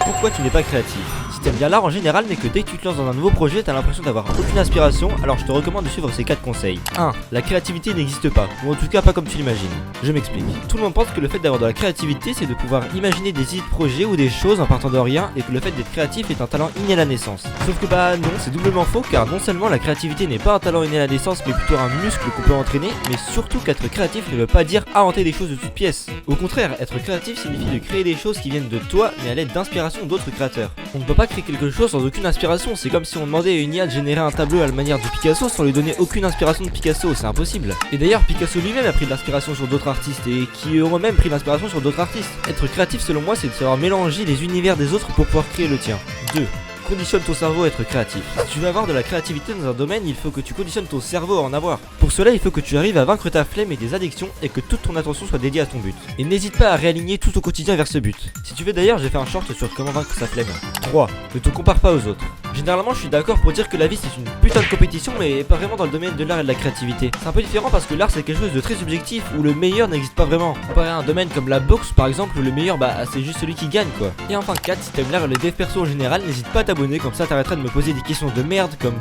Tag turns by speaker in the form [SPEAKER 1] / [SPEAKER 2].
[SPEAKER 1] pourquoi tu n'es pas créatif. Si t'aimes bien l'art en général mais que dès que tu te lances dans un nouveau projet t'as l'impression d'avoir aucune inspiration, alors je te recommande de suivre ces 4 conseils. 1. La créativité n'existe pas, ou en tout cas pas comme tu l'imagines. Je m'explique. Tout le monde pense que le fait d'avoir de la créativité c'est de pouvoir imaginer des idées de projets ou des choses en partant de rien et que le fait d'être créatif est un talent inné à la naissance. Sauf que bah non, c'est doublement faux car non seulement la créativité n'est pas un talent inné à la naissance mais plutôt un muscle qu'on peut entraîner, mais surtout qu'être créatif ne veut pas dire inventer des choses de toutes pièces. Au contraire, être créatif signifie de créer des choses qui viennent de toi mais à l'aide d'inspiration d'autres créateurs. On ne peut pas créer quelque chose sans aucune inspiration, c'est comme si on demandait à une IA de générer un tableau à la manière de Picasso sans lui donner aucune inspiration de Picasso, c'est impossible. Et d'ailleurs Picasso lui-même a pris de l'inspiration sur d'autres artistes et qui auront même pris l'inspiration sur d'autres artistes. Être créatif selon moi c'est de savoir mélanger les univers des autres pour pouvoir créer le tien. 2. Conditionne ton cerveau à être créatif. Si tu veux avoir de la créativité dans un domaine, il faut que tu conditionnes ton cerveau à en avoir. Pour cela, il faut que tu arrives à vaincre ta flemme et tes addictions et que toute ton attention soit dédiée à ton but. Et n'hésite pas à réaligner tout ton quotidien vers ce but. Si tu veux d'ailleurs, j'ai fait un short sur comment vaincre sa flemme. 3. Ne te compare pas aux autres. Généralement, je suis d'accord pour dire que la vie c'est une putain de compétition, mais pas vraiment dans le domaine de l'art et de la créativité. C'est un peu différent parce que l'art c'est quelque chose de très subjectif où le meilleur n'existe pas vraiment. Comparé à un domaine comme la boxe par exemple où le meilleur c'est juste celui qui gagne quoi. Et enfin 4, si t'aimes l'art et les dev perso en général, n'hésite pas à t'abonner, comme ça t'arrêteras de me poser des questions de merde comme